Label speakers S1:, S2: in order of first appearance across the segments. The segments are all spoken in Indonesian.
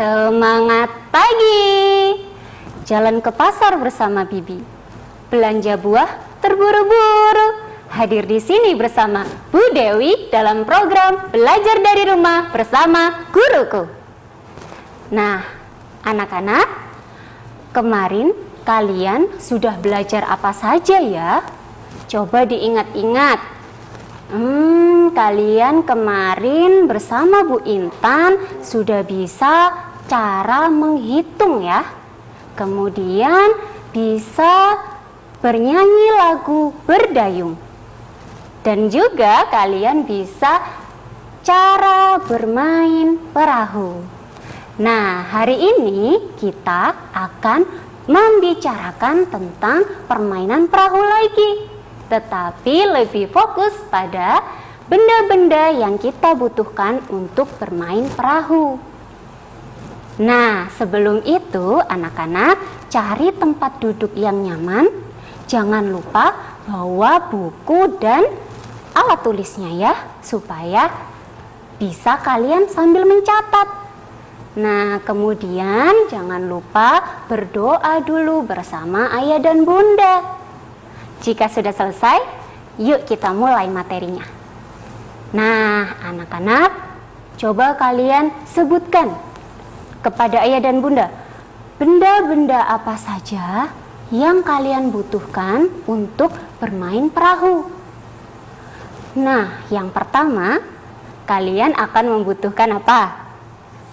S1: Semangat pagi. Jalan ke pasar bersama Bibi. Belanja buah terburu-buru. Hadir di sini bersama Bu Dewi dalam program Belajar dari Rumah bersama Guruku. Nah, anak-anak, kemarin kalian sudah belajar apa saja ya? Coba diingat-ingat. Kalian kemarin bersama Bu Intan sudah bisa cara menghitung ya. Kemudian bisa bernyanyi lagu berdayung. Dan juga kalian bisa cara bermain perahu. Nah, hari ini kita akan membicarakan tentang permainan perahu lagi. Tetapi lebih fokus pada benda-benda yang kita butuhkan untuk bermain perahu. Nah, sebelum itu anak-anak cari tempat duduk yang nyaman. Jangan lupa bawa buku dan alat tulisnya ya, supaya bisa kalian sambil mencatat. Nah, kemudian jangan lupa berdoa dulu bersama ayah dan bunda. Jika sudah selesai, yuk kita mulai materinya. Nah, anak-anak, coba kalian sebutkan kepada ayah dan bunda benda-benda apa saja yang kalian butuhkan untuk bermain perahu. Nah, yang pertama, kalian akan membutuhkan apa?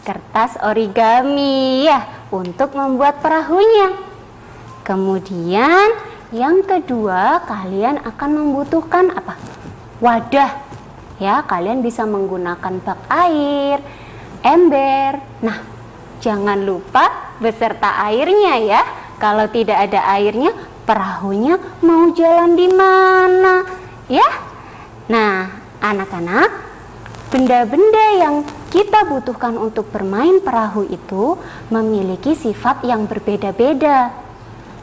S1: Kertas origami ya, untuk membuat perahunya. Kemudian yang kedua, kalian akan membutuhkan apa? Wadah. Ya, kalian bisa menggunakan bak air, ember. Nah, jangan lupa beserta airnya ya. Kalau tidak ada airnya, perahunya mau jalan di mana? Ya. Nah, anak-anak, benda-benda yang kita butuhkan untuk bermain perahu itu memiliki sifat yang berbeda-beda.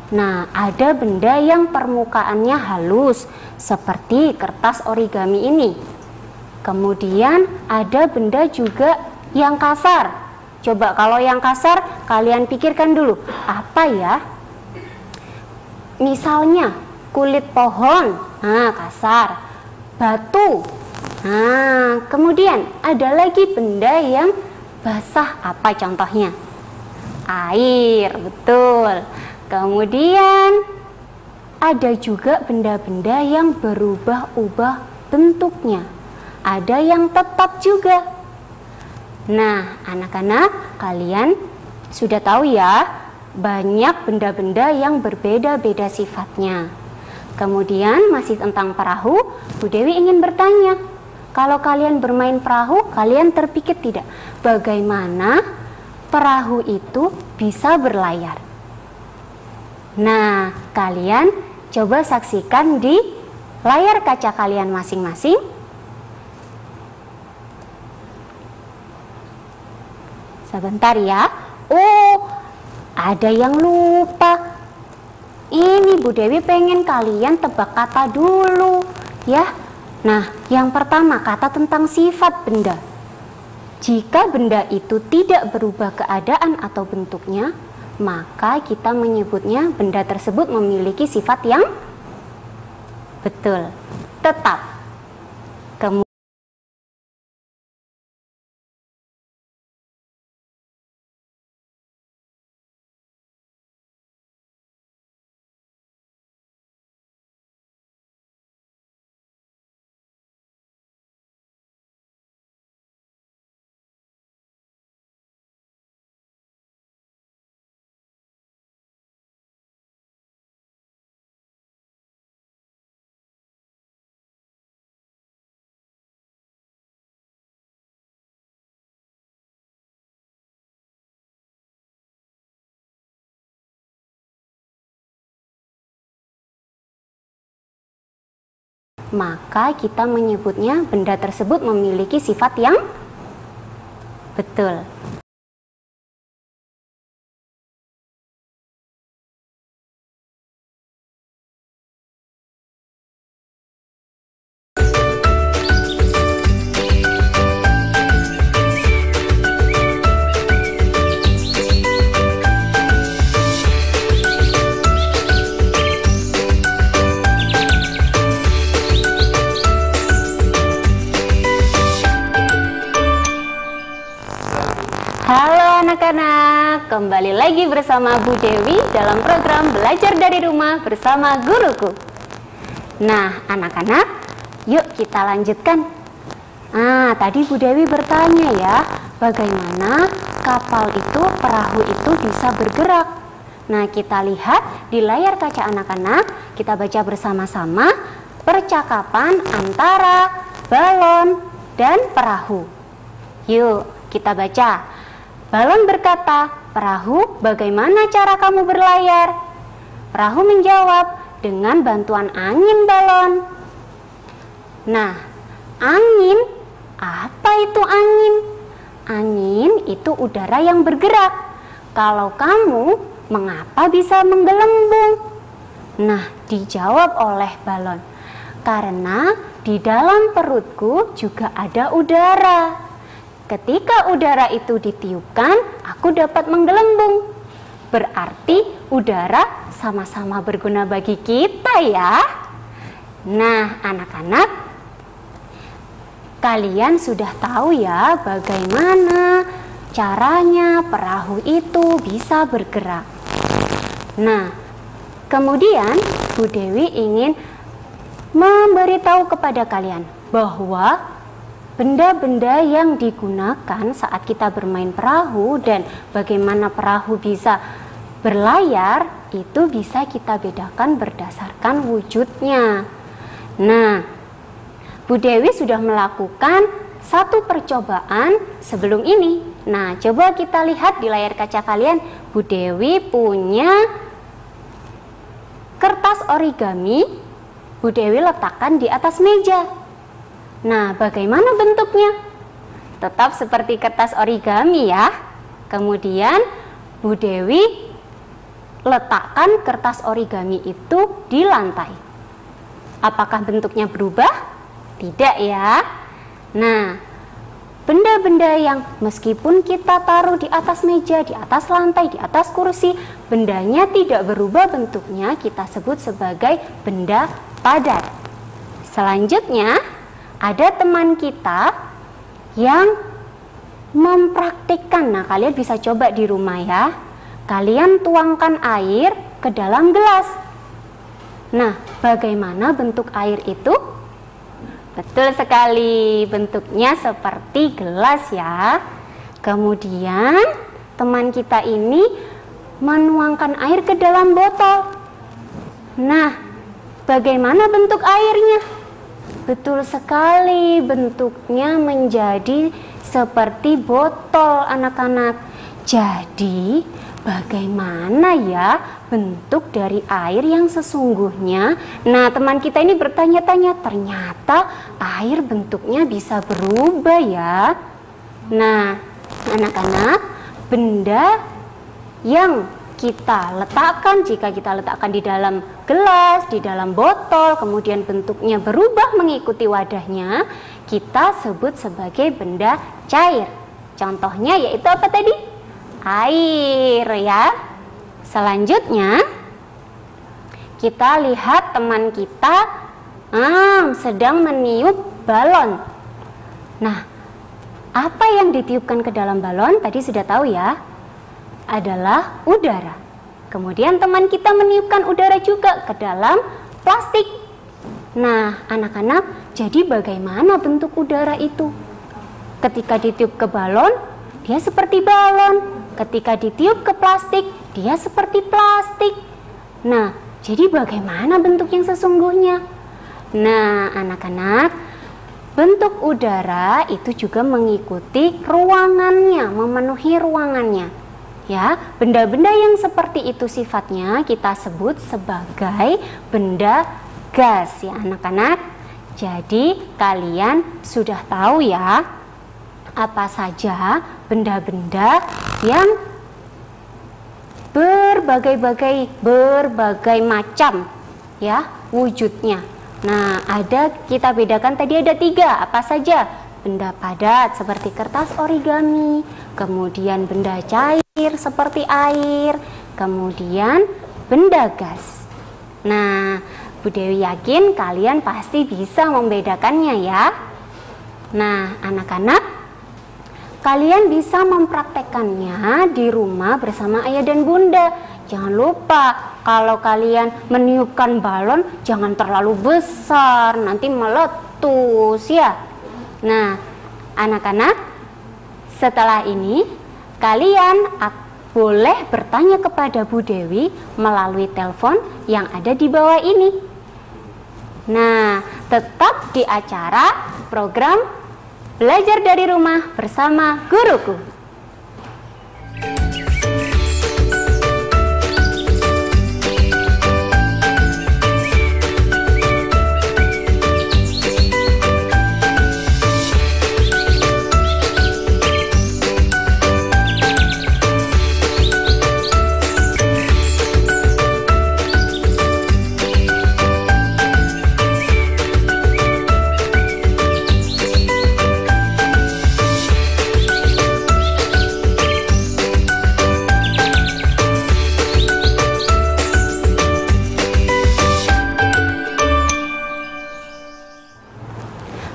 S1: Nah, ada benda yang permukaannya halus seperti kertas origami ini. Kemudian ada benda juga yang kasar. Coba kalau yang kasar kalian pikirkan dulu, apa ya? Misalnya kulit pohon, nah kasar. Batu. Nah, kemudian ada lagi benda yang basah, apa contohnya? Air, betul. Kemudian ada juga benda-benda yang berubah-ubah bentuknya. Ada yang tetap juga. Nah, anak-anak, kalian sudah tahu ya, banyak benda-benda yang berbeda-beda sifatnya. Kemudian masih tentang perahu, Bu Dewi ingin bertanya, kalau kalian bermain perahu, kalian terpikir tidak bagaimana perahu itu bisa berlayar? Nah, kalian coba saksikan di layar kaca kalian masing-masing. Sebentar ya. Oh, ada yang lupa. Ini Bu Dewi pengen kalian tebak kata dulu ya. Nah, yang pertama kata tentang sifat benda. Jika benda itu tidak berubah keadaan atau bentuknya, maka kita menyebutnya benda tersebut memiliki sifat yang betul, tetap. Kemudian maka kita menyebutnya benda tersebut memiliki sifat yang betul. kembali lagi bersama Bu Dewi dalam program Belajar dari Rumah bersama Guruku. Nah, anak-anak, yuk kita lanjutkan. Tadi Bu Dewi bertanya ya, bagaimana kapal itu, perahu itu bisa bergerak. Nah, kita lihat di layar kaca anak-anak, kita baca bersama-sama percakapan antara balon dan perahu. Yuk, kita baca. Balon berkata, "Perahu, bagaimana cara kamu berlayar?" Perahu menjawab, "Dengan bantuan angin, balon." Nah, angin, apa itu angin? Angin itu udara yang bergerak. Kalau kamu, mengapa bisa menggelembung? Nah, dijawab oleh balon, "Karena di dalam perutku juga ada udara. Ketika udara itu ditiupkan, aku dapat menggelembung. Berarti udara sama-sama berguna bagi kita ya." Nah, anak-anak, kalian sudah tahu ya bagaimana caranya perahu itu bisa bergerak. Nah, kemudian Bu Dewi ingin memberitahu kepada kalian bahwa benda-benda yang digunakan saat kita bermain perahu dan bagaimana perahu bisa berlayar itu bisa kita bedakan berdasarkan wujudnya. Nah, Bu Dewi sudah melakukan satu percobaan sebelum ini. Nah, coba kita lihat di layar kaca kalian. Bu Dewi punya kertas origami. Bu Dewi letakkan di atas meja. Nah, bagaimana bentuknya? Tetap seperti kertas origami ya. Kemudian Bu Dewi letakkan kertas origami itu di lantai. Apakah bentuknya berubah? Tidak ya. Nah, benda-benda yang meskipun kita taruh di atas meja, di atas lantai, di atas kursi, bendanya tidak berubah bentuknya, kita sebut sebagai benda padat. Selanjutnya, ada teman kita yang mempraktikkan. Nah, kalian bisa coba di rumah ya. Kalian tuangkan air ke dalam gelas. Nah, bagaimana bentuk air itu? Betul sekali, bentuknya seperti gelas ya. Kemudian, teman kita ini menuangkan air ke dalam botol. Nah, bagaimana bentuk airnya? Betul sekali, bentuknya menjadi seperti botol anak-anak. Jadi, bagaimana ya bentuk dari air yang sesungguhnya? Nah, teman kita ini bertanya-tanya, ternyata air bentuknya bisa berubah ya. Nah, anak-anak, benda yang kita letakkan, jika kita letakkan di dalam gelas, di dalam botol, kemudian bentuknya berubah mengikuti wadahnya, kita sebut sebagai benda cair. Contohnya yaitu apa tadi? Air ya. Selanjutnya, kita lihat teman kita sedang meniup balon. Nah, apa yang ditiupkan ke dalam balon? Tadi sudah tahu ya, adalah udara. Kemudian teman kita meniupkan udara juga ke dalam plastik. Nah, anak-anak, jadi bagaimana bentuk udara itu? Ketika ditiup ke balon, dia seperti balon. Ketika ditiup ke plastik, dia seperti plastik. Nah, jadi bagaimana bentuk yang sesungguhnya? Nah, anak-anak, bentuk udara itu juga mengikuti ruangannya, memenuhi ruangannya. Ya, benda-benda yang seperti itu sifatnya kita sebut sebagai benda gas ya anak-anak. Jadi kalian sudah tahu ya apa saja benda-benda yang berbagai macam ya wujudnya. Nah, kita bedakan tadi ada 3, apa saja? Benda padat seperti kertas origami, kemudian benda cair seperti air, kemudian benda gas. Nah, Bu Dewi yakin kalian pasti bisa membedakannya ya. Nah, anak-anak, kalian bisa mempraktekkannya di rumah bersama ayah dan bunda. Jangan lupa, kalau kalian meniupkan balon jangan terlalu besar, nanti meletus ya. Nah, anak-anak, setelah ini kalian boleh bertanya kepada Bu Dewi melalui telepon yang ada di bawah ini. Nah, tetap di acara program Belajar dari Rumah bersama Guruku.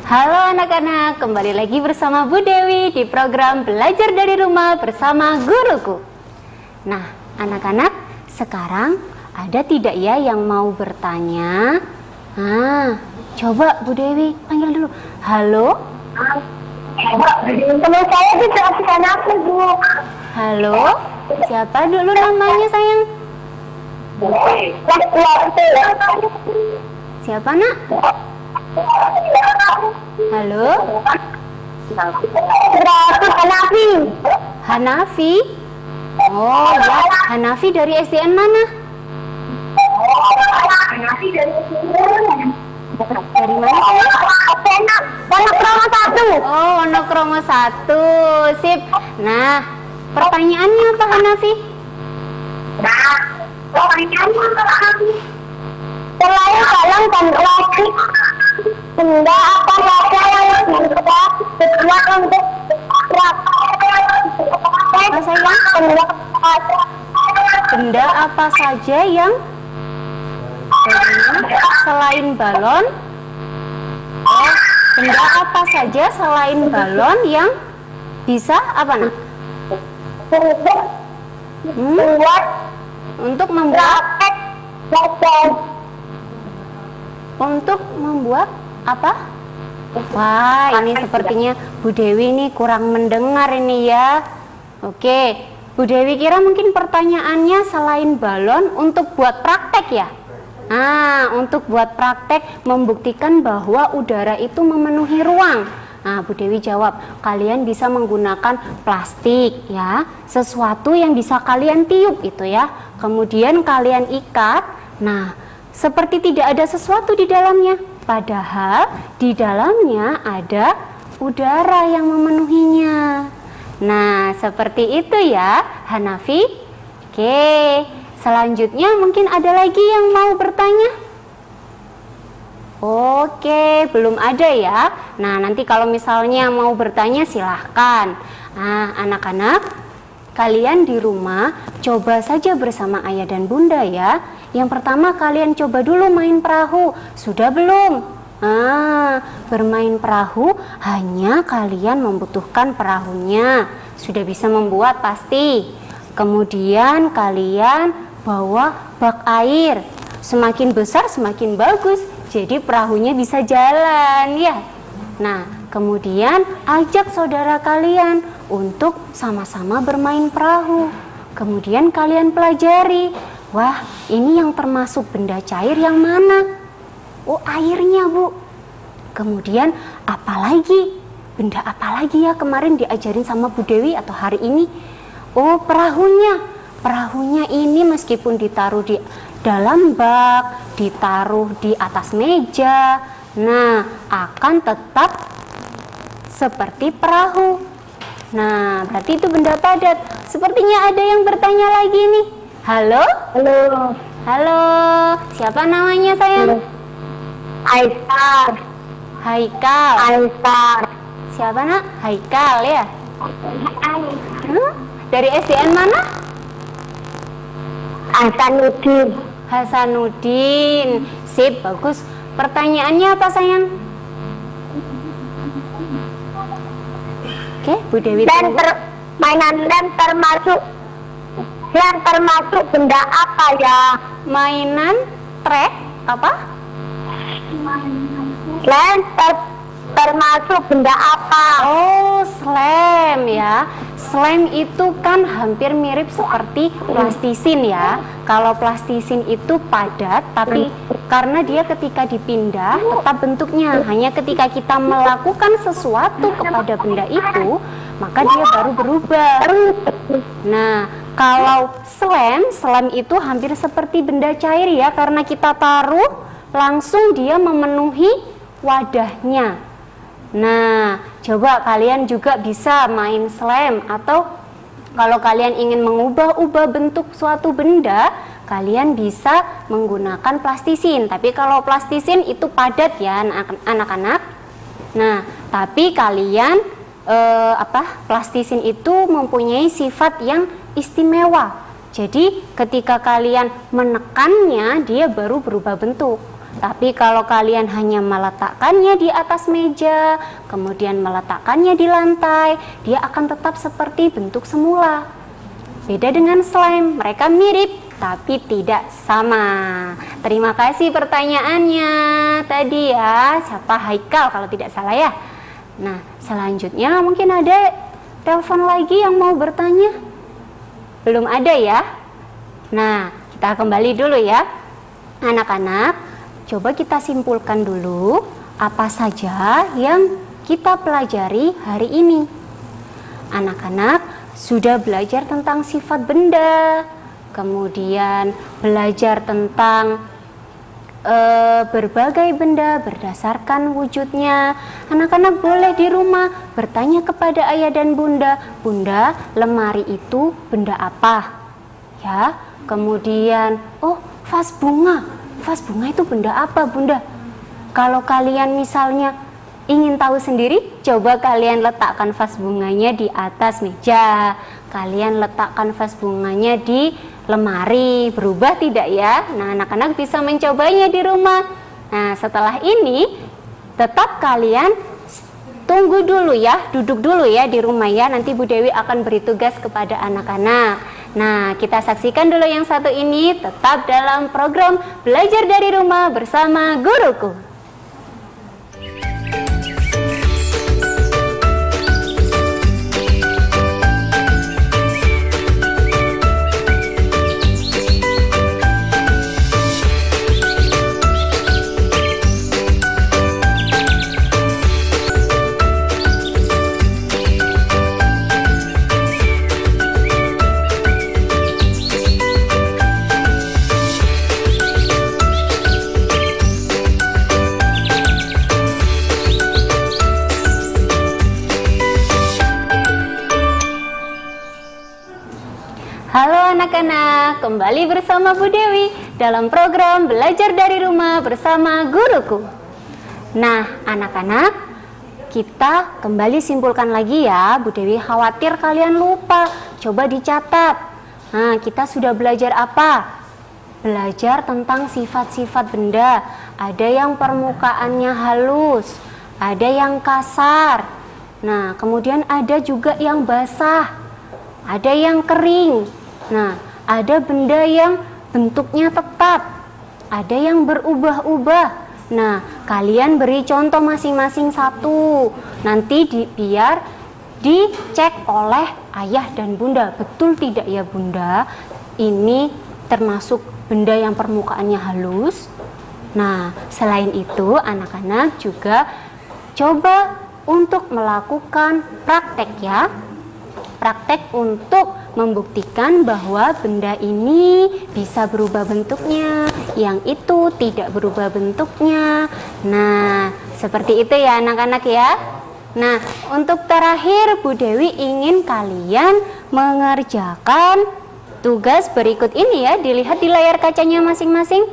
S1: Halo anak-anak, kembali lagi bersama Bu Dewi di program Belajar dari Rumah bersama Guruku. Nah, anak-anak, sekarang ada tidak ya yang mau bertanya? Coba Bu Dewi panggil dulu. Halo?
S2: Teman saya tidak bisa aku, Bu.
S1: Halo? Siapa dulu namanya sayang? Siapa nak? Halo?
S2: Hanafi.
S1: Hanafi? Oh ya, Hanafi dari SDN mana?
S2: Hanafi dari
S1: Dari mana sayang?
S2: Wonokromo 1.
S1: Oh, Wonokromo 1. Sip. Nah, pertanyaannya apa Hanafi?
S2: Selain balon dan lagi, benda apa saja yang bisa dibuat untuk
S1: Apa sayang? Benda apa saja yang selain balon? Oh, benda apa saja selain balon yang bisa apa nak? Untuk membuat Untuk membuat apa? Wah, ini sepertinya Bu Dewi ini kurang mendengar ini ya. Oke, Bu Dewi kira mungkin pertanyaannya selain balon untuk buat praktek ya? Untuk buat praktek membuktikan bahwa udara itu memenuhi ruang. Nah, Bu Dewi jawab, kalian bisa menggunakan plastik ya, sesuatu yang bisa kalian tiup itu ya. Kemudian kalian ikat. Nah, seperti tidak ada sesuatu di dalamnya, padahal di dalamnya ada udara yang memenuhinya. Nah, seperti itu ya Hanafi. Oke, selanjutnya mungkin ada lagi yang mau bertanya? Oke, belum ada ya. Nah, nanti kalau misalnya mau bertanya silahkan. Nah, anak-anak, kalian di rumah coba saja bersama ayah dan bunda ya. Yang pertama kalian coba dulu main perahu. Sudah belum? Bermain perahu hanya kalian membutuhkan perahunya. Sudah bisa membuat pasti. Kemudian kalian bawa bak air. Semakin besar semakin bagus. Jadi perahunya bisa jalan ya. Nah, kemudian ajak saudara kalian untuk sama-sama bermain perahu. Kemudian kalian pelajari. Wah, ini yang termasuk benda cair yang mana? Oh, airnya, Bu. Kemudian apalagi? Benda apa lagi ya kemarin diajarin sama Bu Dewi atau hari ini? Oh, perahunya. Perahunya ini meskipun ditaruh di dalam bak, ditaruh di atas meja, nah akan tetap seperti perahu. Nah, berarti itu benda padat. Sepertinya ada yang bertanya lagi nih. Halo?
S2: Halo.
S1: Halo, siapa namanya sayang?
S2: Aisyah.
S1: Haikal.
S2: Aisyah.
S1: Siapa nak? Haikal ya? Dari SDN mana?
S2: Hasanuddin.
S1: Hasanuddin. Sip, bagus. Pertanyaannya apa sayang? Oke, Bu Dewi
S2: Dan
S1: tunggu.
S2: mainan lem termasuk benda apa ya?
S1: Mainan trek apa?
S2: Lem termasuk benda apa?
S1: Oh, slam ya. Slam itu kan hampir mirip seperti plastisin ya. Kalau plastisin itu padat, tapi karena dia ketika dipindah tetap bentuknya. Hanya ketika kita melakukan sesuatu kepada benda itu, maka dia baru berubah. Nah, kalau slam itu hampir seperti benda cair ya, karena kita taruh langsung dia memenuhi wadahnya. Nah, coba kalian juga bisa main slam, atau kalau kalian ingin mengubah-ubah bentuk suatu benda, kalian bisa menggunakan plastisin. Tapi kalau plastisin itu padat ya anak-anak. Nah, tapi kalian plastisin itu mempunyai sifat yang istimewa. Jadi ketika kalian menekannya, dia baru berubah bentuk. Tapi kalau kalian hanya meletakkannya di atas meja, kemudian meletakkannya di lantai, dia akan tetap seperti bentuk semula. Beda dengan slime, mereka mirip tapi tidak sama. Terima kasih pertanyaannya tadi ya. Siapa? Haikal kalau tidak salah ya. Nah, selanjutnya mungkin ada telepon lagi yang mau bertanya. Belum ada ya? Nah, kita kembali dulu ya. Anak-anak, coba kita simpulkan dulu apa saja yang kita pelajari hari ini. Anak-anak sudah belajar tentang sifat benda, kemudian belajar tentang berbagai benda berdasarkan wujudnya. Anak-anak boleh di rumah bertanya kepada ayah dan bunda, "Bunda, lemari itu benda apa?" Ya, kemudian, "Oh, vas bunga. Vas bunga itu benda apa, Bunda?" Kalau kalian misalnya ingin tahu sendiri, coba kalian letakkan vas bunganya di atas meja. Kalian letakkan vas bunganya di lemari. Berubah tidak ya? Nah, anak-anak bisa mencobanya di rumah. Nah, setelah ini tetap kalian tunggu dulu ya, duduk dulu ya di rumah ya. Nanti Bu Dewi akan beri tugas kepada anak-anak. Nah, kita saksikan dulu yang satu ini, tetap dalam program Belajar dari Rumah bersama Guruku. Halo anak-anak, kembali bersama Bu Dewi dalam program Belajar dari Rumah bersama Guruku. Nah, anak-anak, kita kembali simpulkan lagi ya. Bu Dewi khawatir kalian lupa. Coba dicatat. Nah, kita sudah belajar apa? Belajar tentang sifat-sifat benda. Ada yang permukaannya halus, ada yang kasar. Nah, kemudian ada juga yang basah, ada yang kering. Nah, ada benda yang bentuknya tetap, ada yang berubah-ubah. Nah, kalian beri contoh masing-masing satu. Nanti biar dicek oleh ayah dan bunda. Betul tidak ya bunda? Ini termasuk benda yang permukaannya halus. Nah, selain itu anak-anak juga coba untuk melakukan praktek ya. Praktek untuk membuktikan bahwa benda ini bisa berubah bentuknya, yang itu tidak berubah bentuknya. Nah, seperti itu ya anak-anak ya. Nah, untuk terakhir Bu Dewi ingin kalian mengerjakan tugas berikut ini ya. Dilihat di layar kacanya masing-masing.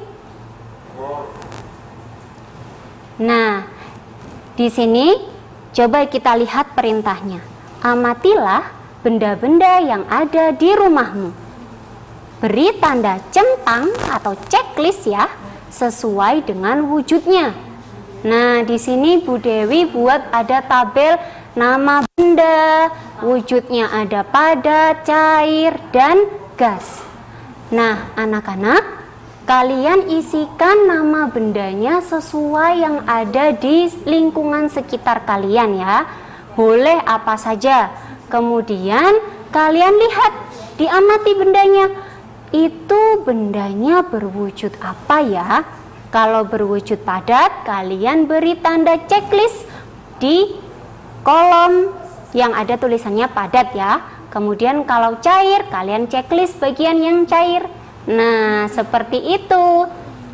S1: Nah, di sini coba kita lihat perintahnya. Amatilah benda-benda yang ada di rumahmu. Beri tanda centang atau checklist ya, sesuai dengan wujudnya. Nah, di sini Bu Dewi buat ada tabel nama benda, wujudnya ada padat, cair, dan gas. Nah, anak-anak, kalian isikan nama bendanya sesuai yang ada di lingkungan sekitar kalian ya. Boleh apa saja. Kemudian kalian lihat, diamati bendanya. Itu bendanya berwujud apa ya? Kalau berwujud padat, kalian beri tanda checklist di kolom yang ada tulisannya padat ya. Kemudian kalau cair, kalian checklist bagian yang cair. Nah, seperti itu.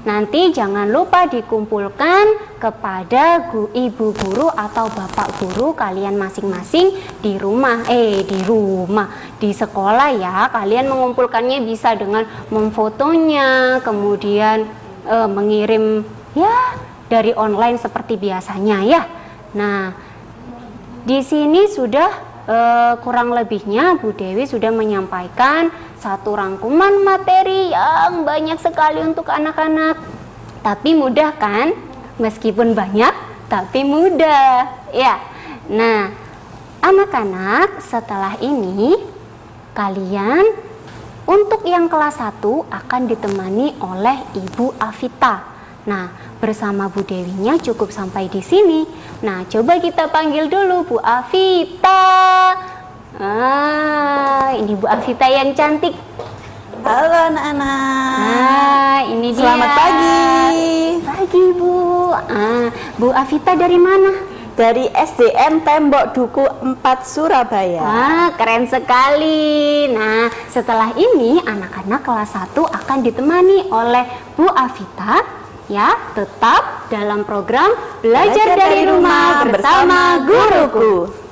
S1: Nanti jangan lupa dikumpulkan kepada ibu guru atau bapak guru kalian masing-masing di rumah, di sekolah ya. Kalian mengumpulkannya bisa dengan memfotonya, kemudian mengirim ya dari online seperti biasanya ya. Nah, di sini sudah kurang lebihnya Bu Dewi sudah menyampaikan satu rangkuman materi yang banyak sekali untuk anak-anak. Tapi mudah kan? Meskipun banyak, tapi mudah. Ya. Nah, anak-anak, setelah ini kalian untuk yang kelas 1 akan ditemani oleh Ibu Afita. Nah, bersama Bu Dewinya cukup sampai di sini. Nah, coba kita panggil dulu Bu Afita. Ini Bu Afita yang cantik.
S3: Halo anak-anak.
S1: Ini dia.
S3: Selamat pagi.
S1: Pagi Bu. Bu Afita dari mana?
S3: Dari SDN Tembok Duku 4 Surabaya.
S1: Keren sekali. Nah, setelah ini anak-anak kelas 1 akan ditemani oleh Bu Afita ya, tetap dalam program Belajar dari Rumah bersama Guruku.